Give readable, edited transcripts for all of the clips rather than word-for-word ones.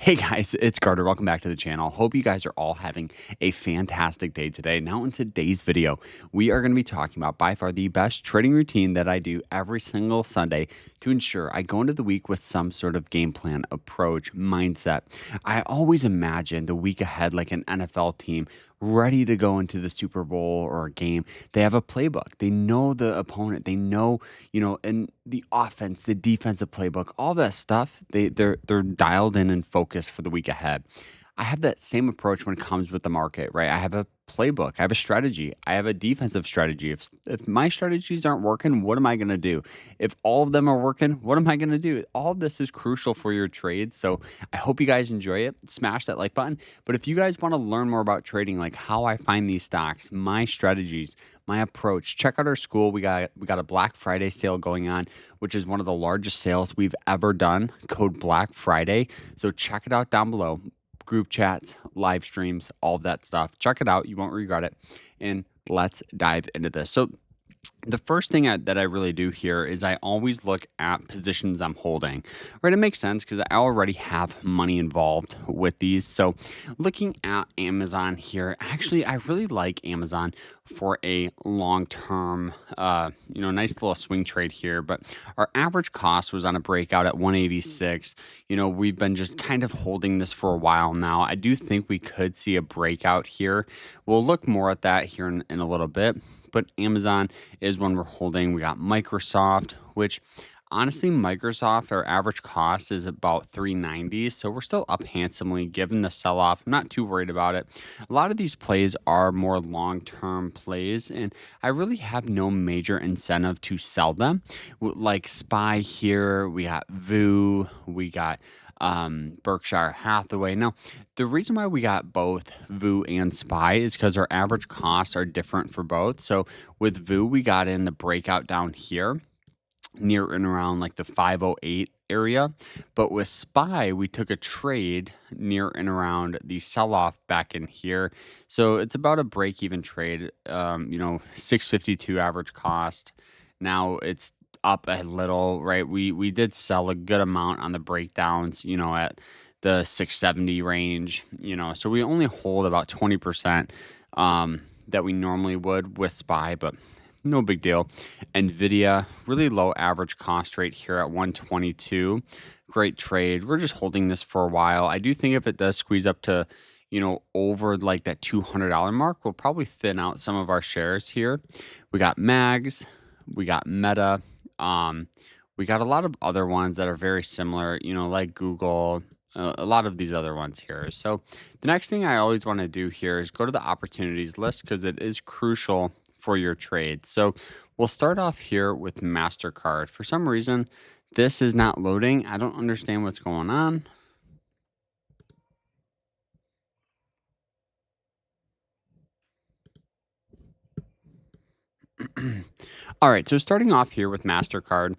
Hey guys, it's Carter. Welcome back to the channel. Hope you guys are all having a fantastic day today. Now, in today's video, we are going to be talking about by far the best trading routine that I do every single Sunday to ensure I go into the week with some sort of game plan, approach, mindset. I always imagine the week ahead like an NFL team ready to go into the Super Bowl or a game. They have a playbook. They know the opponent. They know, and the offense, the defensive playbook, all that stuff. They're dialed in and focused for the week ahead. I have that same approach when it comes with the market, right? I have a playbook, I have a strategy, I have a defensive strategy. If my strategies aren't working, what am I going to do? If all of them are working, what am I going to do? All of this is crucial for your trade. So I hope you guys enjoy it. Smash that like button. But if you guys want to learn more about trading, like how I find these stocks, my strategies, my approach, check out our school. We got a Black Friday sale going on, which is one of the largest sales we've ever done. Code Black Friday. So check it out down below. Group chats, live streams, all of that stuff. Check it out. You won't regret it. And let's dive into this. So the first thing that I really do here is I always look at positions I'm holding, right? It makes sense because I already have money involved with these. So looking at Amazon here, actually, I really like Amazon for a long-term, nice little swing trade here. But our average cost was on a breakout at 186. We've been just kind of holding this for a while now. I do think we could see a breakout here. We'll look more at that here in a little bit. But Amazon is one we're holding. We got Microsoft, which honestly, Microsoft, our average cost is about $390. So we're still up handsomely given the sell-off. I'm not too worried about it. A lot of these plays are more long-term plays, and I really have no major incentive to sell them. Like SPY here, we got VU, we got Berkshire Hathaway. Now, the reason why we got both VU and SPY is because our average costs are different for both. So with VU, we got in the breakout down here near and around like the 508 area. But with SPY, we took a trade near and around the sell-off back in here. So it's about a break-even trade, 652 average cost. Now it's up a little, right? We did sell a good amount on the breakdowns, at the 670 range, so we only hold about 20% that we normally would with SPY, but no big deal. NVIDIA, really low average cost rate here at 122. Great trade. We're just holding this for a while. I do think if it does squeeze up to, over like that $200 mark, we'll probably thin out some of our shares here. We got MAGs, we got Meta. We got a lot of other ones that are very similar, like Google, a lot of these other ones here. So the next thing I always want to do here is go to the opportunities list because it is crucial for your trade. So we'll start off here with MasterCard. For some reason, this is not loading. I don't understand what's going on. All right, so starting off here with MasterCard,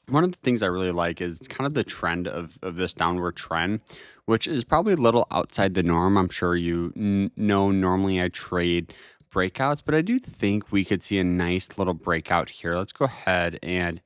one of the things I really like is kind of the trend of this downward trend, which is probably a little outside the norm. I'm sure you know normally I trade breakouts, but I do think we could see a nice little breakout here. Let's go ahead and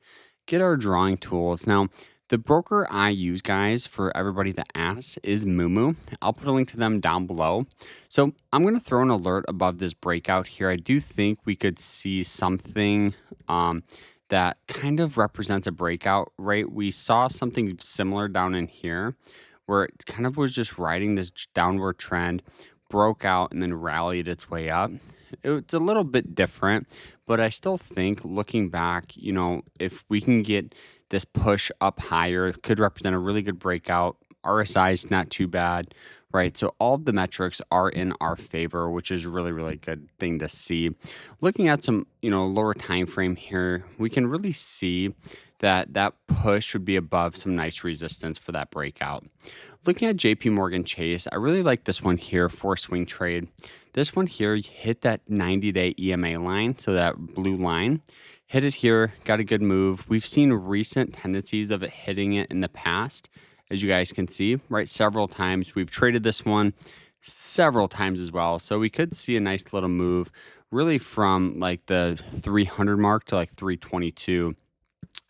get our drawing tools. Now, the broker I use, guys, for everybody that asks is Moomoo. I'll put a link to them down below. So I'm going to throw an alert above this breakout here. I do think we could see something that kind of represents a breakout, right? We saw something similar down in here where it kind of was just riding this downward trend, broke out, and then rallied its way up. It's a little bit different, but I still think looking back, if we can get this push up higher, it could represent a really good breakout. RSI is not too bad, right? So all of the metrics are in our favor, which is really, really good thing to see. Looking at some, lower time frame here, we can really see that push would be above some nice resistance for that breakout. Looking at JP Morgan Chase, I really like this one here for swing trade. This one here hit that 90-day EMA line, so that blue line. Hit it here, got a good move. We've seen recent tendencies of it hitting it in the past, as you guys can see, right? Several times. We've traded this one several times as well. So we could see a nice little move really from like the 300 mark to like 322.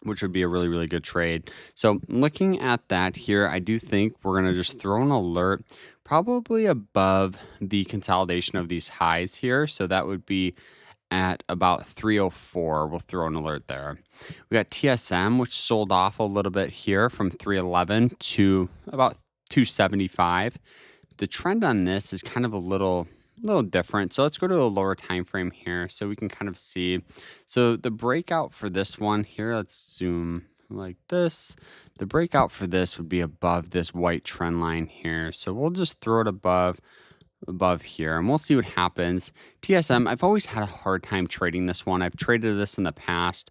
which would be a really, really good trade. So looking at that here, I do think we're going to just throw an alert probably above the consolidation of these highs here. So that would be at about 304. We'll throw an alert there. We got TSM, which sold off a little bit here from 311 to about 275. The trend on this is kind of a little different. So let's go to a lower time frame here so we can kind of see. So the breakout for this one here, let's zoom like this. The breakout for this would be above this white trend line here. So we'll just throw it above here and we'll see what happens. TSM, I've always had a hard time trading this one. I've traded this in the past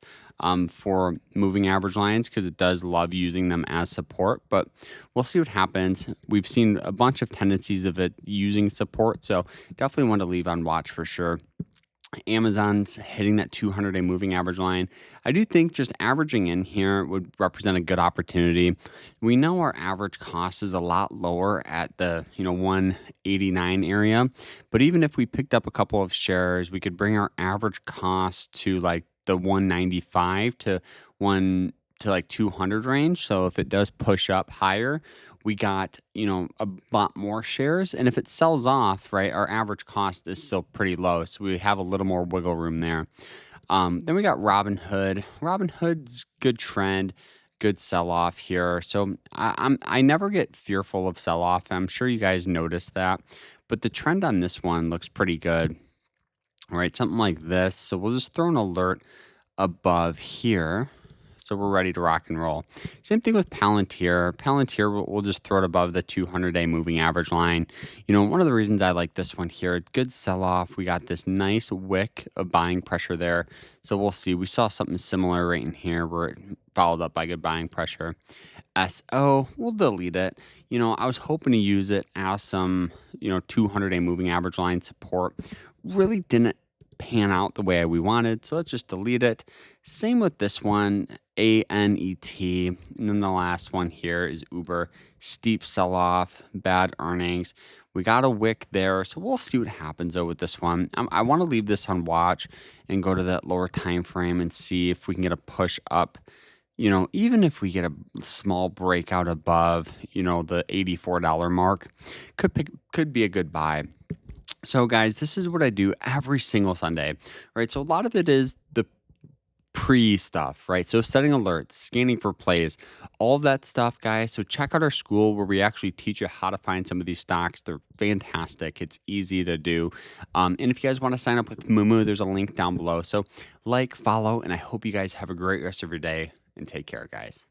for moving average lines because it does love using them as support, but we'll see what happens. We've seen a bunch of tendencies of it using support, so definitely want to leave on watch for sure. Amazon's hitting that 200-day moving average line. I do think just averaging in here would represent a good opportunity. We know our average cost is a lot lower at the 189 area, but even if we picked up a couple of shares, we could bring our average cost to like the 195 to 200 range. So if it does push up higher, we got, a lot more shares. And if it sells off, right, our average cost is still pretty low. So we have a little more wiggle room there. Then we got Robinhood. Robinhood's good trend, good sell off here. So I never get fearful of sell off. I'm sure you guys noticed that. But the trend on this one looks pretty good. All right, something like this. So we'll just throw an alert above here. So we're ready to rock and roll. Same thing with Palantir. Palantir, we'll just throw it above the 200-day moving average line. One of the reasons I like this one here, good sell-off. We got this nice wick of buying pressure there. So we'll see. We saw something similar right in here where it followed up by good buying pressure. SO, we'll delete it. I was hoping to use it as some, 200-day moving average line support. Really didn't pan out the way we wanted, so let's just delete it. Same with this one, ANET, and then the last one here is Uber. Steep sell-off, bad earnings. We got a wick there, so we'll see what happens though with this one. I want to leave this on watch and go to that lower time frame and see if we can get a push up. Even if we get a small breakout above, the $84 mark, could be a good buy. So guys, this is what I do every single Sunday, right? So a lot of it is the pre stuff, right? So setting alerts, scanning for plays, all of that stuff, guys. So check out our school where we actually teach you how to find some of these stocks. They're fantastic. It's easy to do. And if you guys want to sign up with Mumu, there's a link down below. So follow, and I hope you guys have a great rest of your day and take care, guys.